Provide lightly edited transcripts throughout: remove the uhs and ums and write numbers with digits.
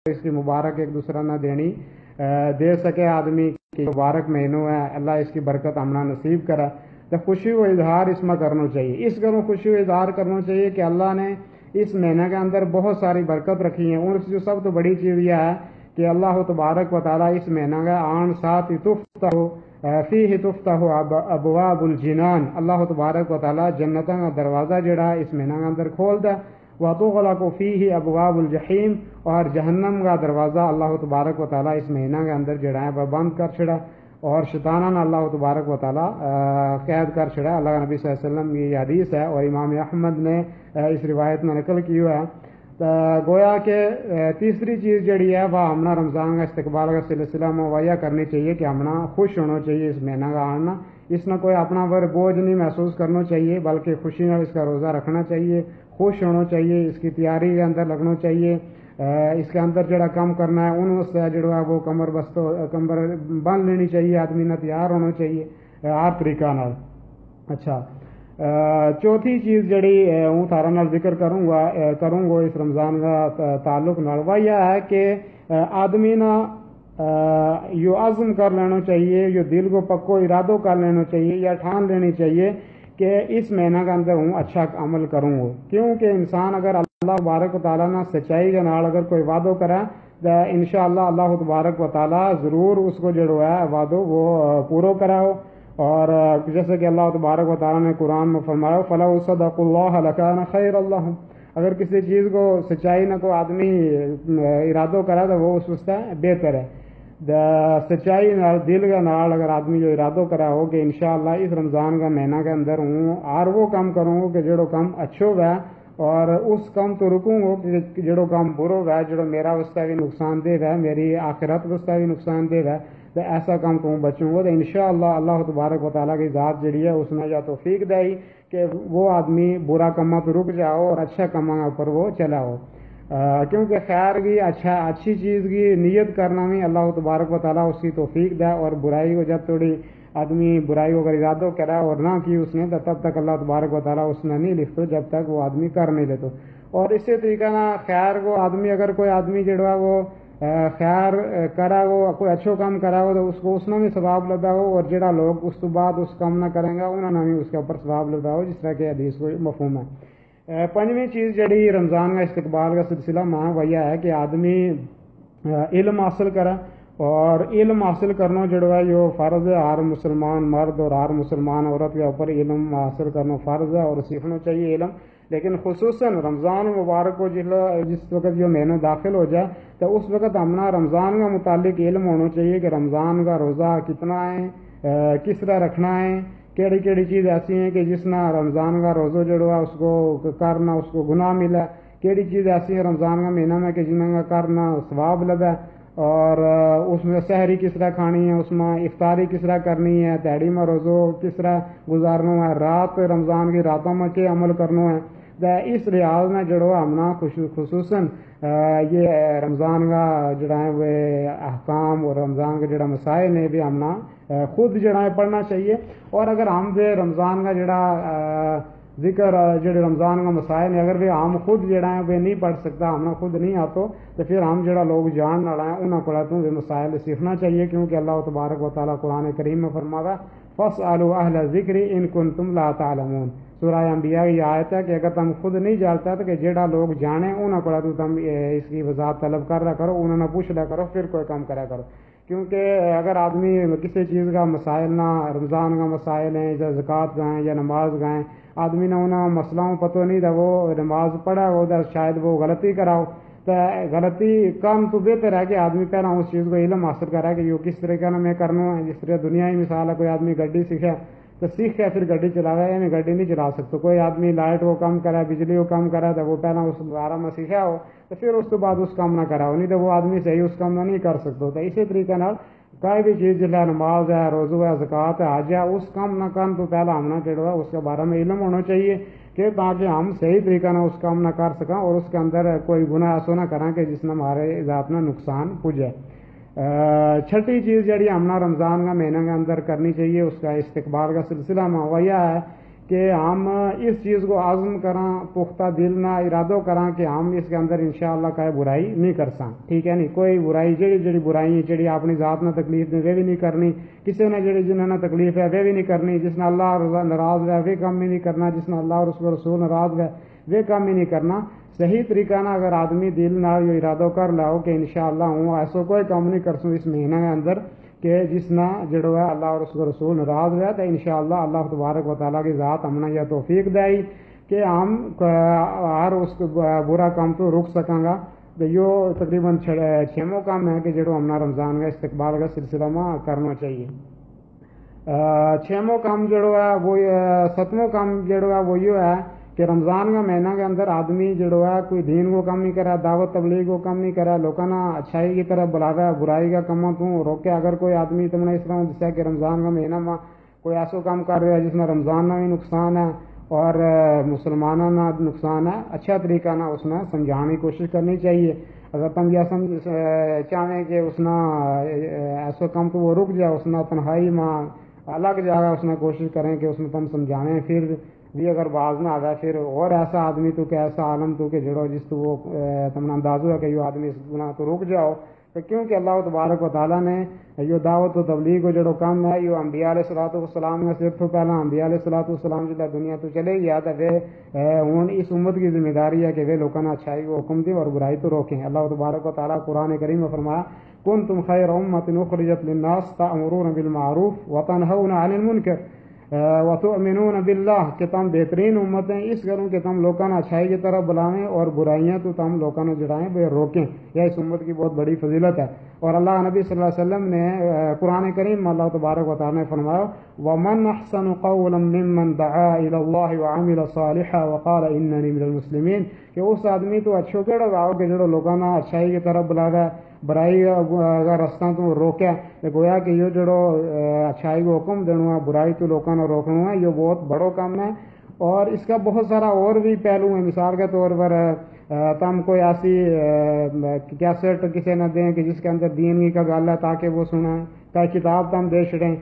اس کی مبارک ایک دوسرا نہ دے سکے آدمی کہ مبارک مہینوں ہے، اللہ اس کی برکت ہمنا نصیب کرا، تو خوشی و اظہار اس میں کرنا چاہیے۔ اس گھروں خوشی و اظہار کرنا چاہیے کہ اللہ نے اس مہینہ کے اندر بہت ساری برکت رکھی ہیں، اور جو سب تو بڑی چیز یہ ہے کہ اللہ تبارک و تعالیٰ اس مہینہ کا آن ساتھ فیہ تفتح ابواب الجنان، اللہ تبارک و تعالیٰ جنتوں کا دروازہ جڑا اس مہینہ کے اندر کھول دا، وتغلق فیہ ابواب الجحیم، اور جہنم کا دروازہ اللہ تبارک و تعالیٰ اس مہینہ کے اندر جڑا ہے بند کر چھڑا، اور شیطانہ اللہ تبارک و تعالیٰ قید کر چھڑا۔ اللہ کے نبی صلی اللہ علیہ وسلم یہ حدیث ہے، اور امام احمد نے اس روایت میں نقل کی ہوا ہے۔ گویا کہ تیسری چیز جڑی ہے وہ ہمنا رمضان کا استقبال کا سلسلہ مہیا کرنی چاہیے کہ ہمنا خوش ہونا چاہیے اس مہینہ کا آنا، اس میں کوئی اپنا بوجھ نہیں محسوس کرنا چاہیے، بلکہ خوشی میں اس کا روزہ رکھنا چاہیے، خوش ہونا چاہیے، اس کی تیاری کے اندر لگنا چاہیے، اس کے اندر جڑا کام کرنا ہے ان سے جڑا ہے وہ کمر بند لینی چاہیے، آدمی نہ تیار ہونا چاہیے ہر طریقہ نال۔ اچھا، چوتھی چیز جڑی ہوں تھارا نال ذکر کروں گا اس رمضان کا تعلق نال، وہ یہ ہے کہ آدمی نہ یہ عزم کر لینا چاہیے، یہ دل کو پکو ارادوں کر لینا چاہیے، یا ٹھان لینی چاہیے کہ اس مہینہ کے اندر ہوں اچھا عمل کروں گا، کیونکہ انسان اگر اللہ تبارک و تعالیٰ نے سچائی کے نال اگر کوئی وعدہ کرے تو انشاءاللہ اللہ تبارک و تعالیٰ ضرور اس کو جو ہے وعدہ وہ پورا کراؤ۔ اور جیسے کہ اللہ تبارک و تعالیٰ نے قرآن میں فرمایا فَلَوْ صَدَقُوا اللَّهَ لَكَانَ خَيْرًا لَّهُمْ، اگر کسی چیز کو سچائی نہ کو آدمی ارادہ کرا تو وہ اس واسطے بہتر ہے۔ سچائی دل کا نال اگر آدمی جو ارادہ کرا ہو کہ انشاءاللہ اس رمضان کا مہینہ کے اندر ہوں اور وہ کام کروں گا کہ جڑو کام اچھو ہے، اور اس کام تو رکوں گا کہ جڑو کام برو ہے، جڑو میرا واسطے بھی نقصان دہ ہے، میری آخرت واسطے بھی نقصان دہ ہے، تو ایسا کام کو بچوں گا، تو انشاءاللہ اللہ تبارک و تعالیٰ کی ذات جڑی ہے اس نے یا توفیق دائی کہ وہ آدمی برا کامہ تو رک جاؤ اور اچھا کامہ پر وہ چلا ہو، کیونکہ خیر کی اچھی چیز کی نیت کرنا بھی اللہ تبارک و تعالیٰ اس کی توفیق دے، اور برائی کو جب تھوڑی آدمی برائی کو اگر ارادہ کرا اور نہ کی اس نے تو تب تک اللہ تبارک و تعالیٰ اس نے نہیں لکھتے جب تک وہ آدمی کر نہیں لیتے۔ اور اسی طریقہ نہ خیر کو آدمی اگر کوئی آدمی جڑا وہ خیر کرا ہو، کوئی اچھو کام کرا ہو تو اس کو اس نے بھی ثواب لبا ہو، اور جڑا لوگ اس تو بعد اس کام نہ کریں گا انہوں نے بھی اس کے اوپر ثواب لبا ہو، جس طرح کہ حدیث کو مفہوم ہے۔ پانچویں چیز جڑی رمضان کا استقبال کا سلسلہ ماں وجہ ہے کہ آدمی علم حاصل کرے، اور علم حاصل کرنا جڑا ہے یہ فرض ہے، ہر مسلمان مرد اور ہر مسلمان عورت کے اوپر علم حاصل کرنا فرض ہے اور سیکھنا چاہیے علم، لیکن خصوصاً رمضان مبارک کو جس وقت جو مہینہ داخل ہو جائے تو اس وقت ہمنا رمضان کا متعلق علم ہونا چاہیے کہ رمضان کا روزہ کتنا ہے، کس طرح رکھنا ہے، کیڑی کیڑی چیز ایسی ہیں کہ جس نہ رمضان کا روزہ جڑا اس کو کرنا اس کو گناہ ملا، کیڑی چیز ایسی ہے رمضان کا مہینہ میں کہ جنہوں کا کرنا ثواب لگا، اور اس میں سحری کس طرح کھانی ہے، اس میں افطاری کس طرح کرنی ہے، تہاڑی میں روزہ کس طرح گزارنا ہے، رات رمضان کی راتوں میں کیا عمل کرنا ہے، اس ریاض میں جڑو ہمنا خصوصاً یہ رمضان کا جڑا ہے وہ احکام اور رمضان کے جڑا مسائل نے بھی ہمنا خود جڑا ہے پڑھنا چاہیے، اور اگر ہم بھی رمضان کا جڑا ذکر جڑے رمضان کا مسائل ہیں اگر بھی ہم خود جڑا ہے وہ نہیں پڑھ سکتا، ہمیں خود نہیں آتا تو پھر ہم جڑا لوگ جان لڑا ہیں انہوں کو وہ مسائل سیکھنا چاہیے، کیونکہ اللہ تبارک و تعالیٰ قرآن کریم میں فرماتا فَاسْأَلُوا أَهْلَ الذِّكْرِ إِن كُنتُمْ لَا تَعْلَمُونَ، سورہ انبیاء کی آیت ہے کہ اگر تم خود نہیں جانتا تو کہ جڑا لوگ جانے انہوں کو تم اس کی وضاحت طلب کر رہا کرو، انہوں نے پوچھ لیا کرو پھر کوئی کام کرا کرو، کیونکہ اگر آدمی کسی چیز کا مسائل نہ رمضان کا مسائل ہیں یا زکوٰۃ گائیں یا نماز گائیں، آدمی نے انہیں مسئلوں پتہ نہیں تھا وہ نماز پڑھا ہو تو شاید وہ غلطی کراؤ، تو غلطی کام تو بہتر ہے کہ آدمی پہلا اس چیز کو علم حاصل کرا کہ یہ کس طریقے کا میں کرنا ہے، جس طرح دنیا ہی مثال ہے کوئی آدمی گڈی سیکھے تو سیکھ کے پھر گڈی چلاوے، یعنی گڈی نہیں چلا سکتا، کوئی آدمی لائٹ کو کم کرا بجلی کو کم کرا تو وہ پہلا اس بارے میں سیکھا ہو تو پھر اس کے بعد اس کام نہ کرا ہو، نہیں تو وہ آدمی صحیح اس کام نہیں کر سکتا، تو اسی طریقے نال کوئی بھی چیز جیسے نماز ہے روزہ ہے زکوٰۃ ہے حج ہے اس کام نہ کرن تو پہلا ہمنا جڑا اس کے بارے میں علم ہونا چاہیے کہ تاکہ ہم صحیح طریقہ نہ اس کام نہ کر سکیں اور اس کے اندر کوئی گناہ ایسا نہ کریں کہ جس نے ہمارے ذات میں نقصان پہنچے۔ چھٹی چیز جڑی ہمنا رمضان کا مہینہ کے اندر کرنی چاہیے اس کا استقبال کا سلسلہ میں وہ یہ ہے کہ ہم اس چیز کو عزم کریں، پختہ دل نہ ارادو کریں کہ ہم اس کے اندر انشاءاللہ کوئی برائی نہیں کرساں، ٹھیک ہے نہیں، کوئی برائی جڑی برائی جڑی اپنی ذات نہ تکلیف دے وہ بھی نہیں کرنی، کسی نے جڑی جنہوں نے تکلیف ہے وہ بھی نہیں کرنی، جس نے اللہ ناراض ہے وہ کام بھی نہیں کرنا، جس نے اللہ اور اس کو رسول ناراض ہے وہ کام بھی نہیں کرنا۔ صحیح طریقہ نہ اگر آدمی دل نہ یہ ارادو کر لاؤ کہ انشاءاللہ ہوں ایسا کوئی کام نہیں کرسوں اس مہینے کے اندر کہ جس نہ جڑو ہے اللہ اور اس کو رسول ناراض ہے، تو انشاءاللہ اللہ تبارک و تعالیٰ کی ذات ہمیں یہ توفیق دے کہ ہم ہر اس برا کام تو رک سکاں گا۔ تو یہ تقریباً 6واں کام ہے کہ جڑو ہمنا رمضان کا استقبال کا سلسلہ میں کرنا چاہیے۔ 6واں کام جڑو ہے وہ 7واں کام جڑو ہے وہ یہ ہے کہ رمضان کا مہینہ کے اندر آدمی جڑو ہے کوئی دین کو کم نہیں کرا، دعوت تبلیغ کو کم نہیں کرا، لوگوں نے اچھائی کی طرف بلاوا، برائی کا کم تو روکے۔ اگر کوئی آدمی تم نے اس طرح جیسا کہ رمضان کا مہینہ میں کوئی ایسا کام کر رہا ہے جس میں رمضان میں بھی نقصان ہے اور مسلمانوں نہ نقصان ہے، اچھا طریقہ نہ اس نے سمجھانے کی کوشش کرنی چاہیے۔ اگر تم یہ چاہیں کہ اس نے ایسا کام تو وہ رک جائے، اس نے تنہائی میں الگ جگہ اس نے کوشش کریں کہ اس میں تم سمجھانے، پھر بھی اگر باز نہ آگا پھر اور ایسا آدمی تو کہ ایسا عالم تو کہ جڑو جس تو وہ تم نے اندازہ ہے کہ یہ آدمی اس گناہ تو رک جاؤ، تو کیونکہ اللہ تبارک و تعالیٰ نے یہ دعوت و تبلیغ کو جڑو کام ہے یہ انبیاء علیہ الصلوۃ والسلام نے صرف تو پہلا انبیاء علیہ الصلوۃ والسلام جب دنیا تو چلے گیا تو وہ اس امت کی ذمہ داری ہے کہ وہ لوگوں نے اچھائی کو حکم دیں اور برائی تو روکیں۔ اللہ تبارک و تعالیٰ قرآن کریم میں فرمایا کنتم خیر امۃ اخرجت للناس تأمرون بالمعروف وتنہون عن المنکر وتؤمنون باللہ، کہ تم بہترین امت ہیں اس کروں کہ تم لوگوں نے اچھائی کی طرف بلاویں اور برائیاں تو تم لوگوں نے جڑائیں وہ روکیں، یہ اس امت کی بہت بڑی فضیلت ہے۔ اور اللہ نبی صلی اللہ علیہ وسلم نے قرآن کریم میں اللہ تبارک و تعالیٰ نے فرمایا وَمَنْ أَحْسَنُ قَوْلًا مِّمَّنْ دَعَا إِلَى اللَّهِ وَعَمِلَ صَالِحًا وَقَالَ إِنَّنِي مِنَ الْمُسْلِمِينَ، کہ اس آدمی تو اچھو کیڑا گاؤ کہ جڑو لوگوں نے اچھائی کی طرف بلاوے، برائی اگر رستہ تو روکے، تو گویا کہ یہ جڑو اچھائی کو حکم دینا ہے، برائی تو لوگوں نے روکنا ہے، یہ بہت بڑو کام ہے۔ اور اس کا بہت سارا اور بھی پہلو ہے، مثال کے طور پر تم کوئی ایسی کیسٹ کسی نہ دیں کہ جس کے اندر دین کی کا گل ہے تاکہ وہ سنیں، کوئی کتاب تم دے چھڑیں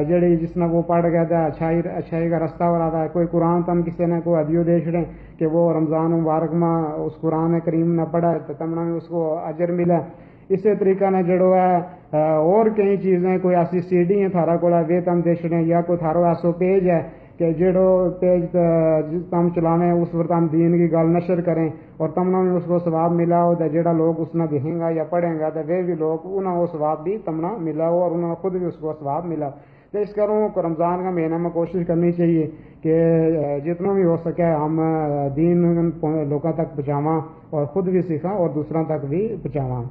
جڑی جس نے وہ پڑھ گیا تھا اچھائی کا رستہ ہو رہا ہے، کوئی قرآن تم کسی نے کوئی ہدیو دے چھڑیں کہ وہ رمضان مبارک میں اس قرآن کریم نہ پڑھا تو تم نے اس کو اجر ملے۔ اسی طریقہ نے جڑو ہے اور کئی چیزیں کوئی ایسی سی ڈی ہیں تھارا کو وہ تم دے چھڑیں، یا کوئی تھارو ایسو پیج ہے کہ جڑو پیج تم چلاویں اس پر تم دین کی گل نشر کریں اور تم نے اس کو ثواب ملا ہو، جڑا لوگ اس نے دیکھیں گا یا پڑھیں گا تو وہ بھی لوگ انہیں وہ ثواب بھی تم نے ملا ہو اور انہیں خود بھی اس کو ثواب ملا۔ تو اس کروں رمضان کا مہینہ میں کوشش کرنی چاہیے کہ جتنا بھی ہو سکے ہم دین لوگوں تک پہنچاواں اور خود بھی سیکھاں اور دوسروں تک بھی پہنچاواں۔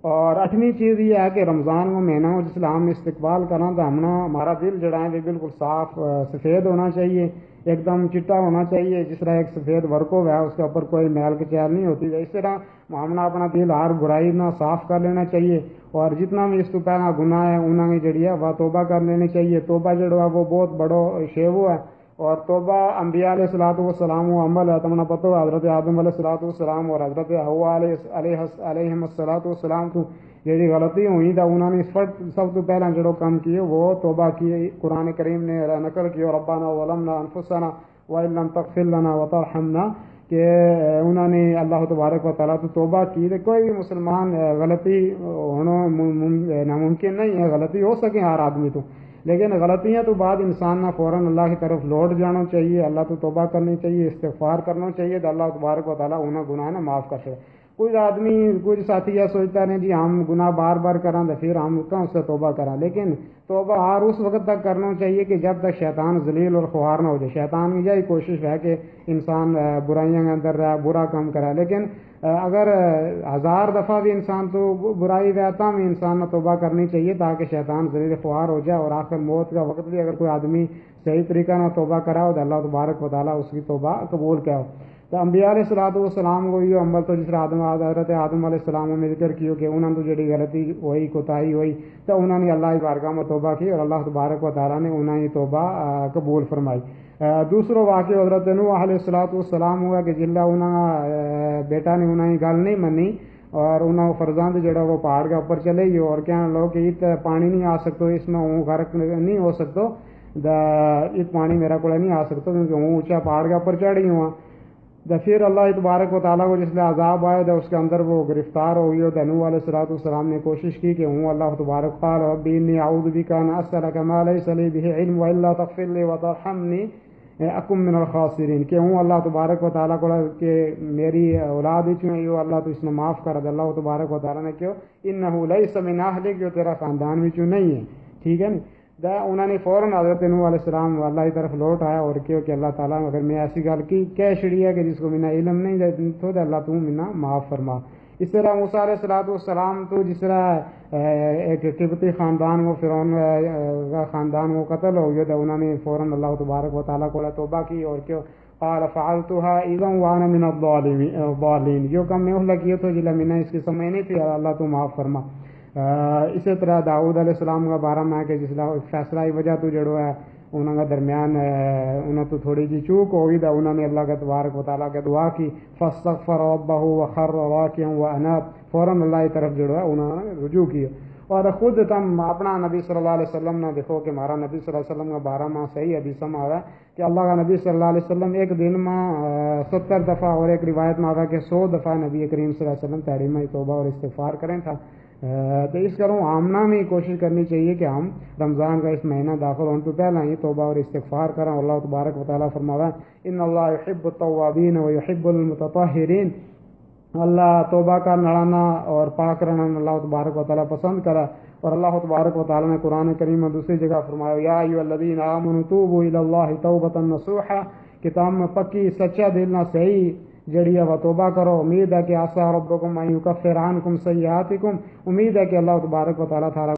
اور 8ویں چیز یہ ہے کہ رمضان کا مہینہ ہو جس ہم استقبال کریں تو ہمارا دل جڑا ہے بالکل صاف سفید ہونا چاہیے، ایک دم چٹا ہونا چاہیے، جس طرح ایک سفید ورکو ہے اس کے اوپر کوئی میل کچیل نہیں ہوتی، اس طرح ہم اپنا دل ہر برائی نہ صاف کر لینا چاہیے، اور جتنا بھی اس تو پہلا گناہ ہے انہوں نے جڑی ہے وہ توبہ کر لینی چاہیے۔ توبہ جڑا ہے وہ بہت بڑو شیو ہے، اور توبہ انبیاء علیہ الصلوۃ والسلام و عمل ہے، تمہیں پتہ ہے حضرت آدم علیہ الصلوۃ والسلام اور حضرت حوا علیہ الصلوۃ والسلام تو جڑی غلطی ہوئی تھا انہوں نے سب تو پہلا جڑو کام کیے وہ توبہ کی۔ قرآن کریم نے نقل کی ربنا ظلمنا انفسنا وان لم تغفر لنا وترحمنا، کہ انہوں نے اللہ تبارک و تعالیٰ تو توبہ کی۔ کوئی بھی مسلمان غلطی ہونا ناممکن نہیں ہے، غلطی ہو سکے ہر آدمی تو، لیکن غلطیاں تو بعد انسان نہ فوراً اللہ کی طرف لوٹ جانا چاہیے، اللہ تو توبہ کرنی چاہیے، استغفار کرنا چاہیے تو اللہ تبارک و تعالیٰ انہیں گناہ نہ معاف کر سکے۔ کچھ آدمی کچھ ساتھی یہ سوچتا نہیں جی ہم گناہ بار بار کریں تو پھر ہم کہاں اس سے توبہ کریں، لیکن توبہ ہر اس وقت تک کرنا چاہیے کہ جب تک شیطان ذلیل اور خوار نہ ہو جائے۔ شیطان کی یہی کوشش ہے کہ انسان برائیاں کے اندر رہے، برا کام کرے، لیکن اگر 1000 دفعہ بھی انسان تو برائی رہتا بھی انسان نے توبہ کرنی چاہیے تاکہ شیطان ذلیل خوار ہو جائے، اور آخر موت کا وقت بھی اگر کوئی آدمی صحیح طریقہ نہ توبہ کرا ہو تو اللہ تبارک و تعالیٰ اس کی توبہ قبول کیا ہو۔ تو انبیاء علیہ الصلوۃ والسلام کو یہ عمل تو جس طرح حضرت آدم علیہ السلام میں ذکر کیوں کہ انہوں نے تو جڑی غلطی ہوئی کوتاہی ہوئی تو انہوں نے اللہ کی بارگاہ میں توبہ کی اور اللہ تبارک و تعالیٰ نے انہیں یہ توبہ قبول فرمائی۔ دوسرا واقعہ حضرت نوح علیہ الصلوۃ والسلام ہوا کہ جلا انہوں بیٹا نے انہیں گل نہیں منی اور انہوں فرزند جڑا وہ پہاڑ کے اوپر چلے گئے اور کہنے لوگ کہ ات پانی نہیں آ سکتا، اس میں غرق نہیں ہو سکتا، یہ پانی میرا کو نہیں آ سکتا کیونکہ ہوں اونچا پہاڑ کے اوپر چڑھی ہوا. پھر اللہ تبارک و تعالیٰ کو جس لئے عذاب آئے اس کے اندر وہ گرفتار ہو گئی. اور نوح علیہ السلام نے کوشش کی کہ ہوں اللہ تبارک قال رب انی اعوذ بک ان اسألک ما لیس لی بہ علم والا تغفر لی وترحمنی اکن من الخاسرین، کہ ہوں اللہ تبارک و تعالیٰ کو کہ میری اولاد چوں اللہ تو اس نے معاف کر دے. اللہ تبارک و تعالیٰ نے کیوں انہ لیس من اہلک، جو تیرا خاندان بھی چوں نہیں ہے. ٹھیک ہے نا. انہوں نے فوراً حضرت نوح علیہ السلام اللہ کی طرف لوٹ آیا اور کیوں کہ اللہ تعالیٰ اگر میں ایسی گل کی کہہ چھڑی ہے کہ جس کو منا علم نہیں تو اللہ تو منا معاف فرما. اس طرح موسیٰ علیہ السلام تو جس طرح ایک قبطی خاندان وہ فرعون کا خاندان وہ قتل ہو گیا تھا، انہوں نے فوراً اللہ تبارک و تعالیٰ کو توبہ کی اور کیوں قال فعلتها اذا وانا من الضالین، جو کم میں اللہ کیا تو جلا منا اس کی سمجھ نہیں تھی اللہ تو معاف فرما. اسی طرح داؤد علیہ السلام کا بارہ میں کہ جس فیصلہ کی وجہ تو جڑو ہے انہوں کا درمیان انہوں تو تھوڑی جی چوک ہوئی تھا، انہوں نے اللہ کا تبارک و تعالیٰ کے دعا کی فاستغفر ربہ وخر راکعا واناب، فوراً اللہ کی طرف جڑو ہے انہوں نے رجوع کیا. اور خود تم اپنا نبی صلی اللہ علیہ وسلم نے دیکھو کہ ہمارا نبی صلی اللہ علیہ وسلم کا بارہ ماہ صحیح حدیث میں آیا کہ اللہ کا نبی صلی اللہ علیہ وسلم ایک دن میں 70 دفعہ اور ایک روایت میں آیا کہ 100 دفعہ نبی کریم صلی اللہ علیہ وسلم تحریم توبہ اور استغفار کریں تھا. تو اس کروں آمنا میں کوشش کرنی چاہیے کہ ہم رمضان کا اس مہینہ داخل ہونے تو پہلے ہی توبہ اور استغفار کریں. اللہ تبارک و تعالیٰ فرمایا ان اللہ یحب التوابین و یحب المتطہرین، اللہ توبہ کا لڑانا اور پاک رہنا اللہ تبارک و تعالیٰ پسند کرا. اور اللہ تبارک و تعالیٰ نے قرآن کریم میں دوسری جگہ فرمایا یا ایھا الذین آمنوا توبوا الی اللہ توبۃ نصوحا، کتاب میں پکی سچا دل نہ صحیح جڑی ہے وہ توبہ کرو. امید ہے کہ عسیٰ ربکم ان یکفر عنکم سیئاتکم، امید ہے کہ اللہ تبارک و تعالیٰ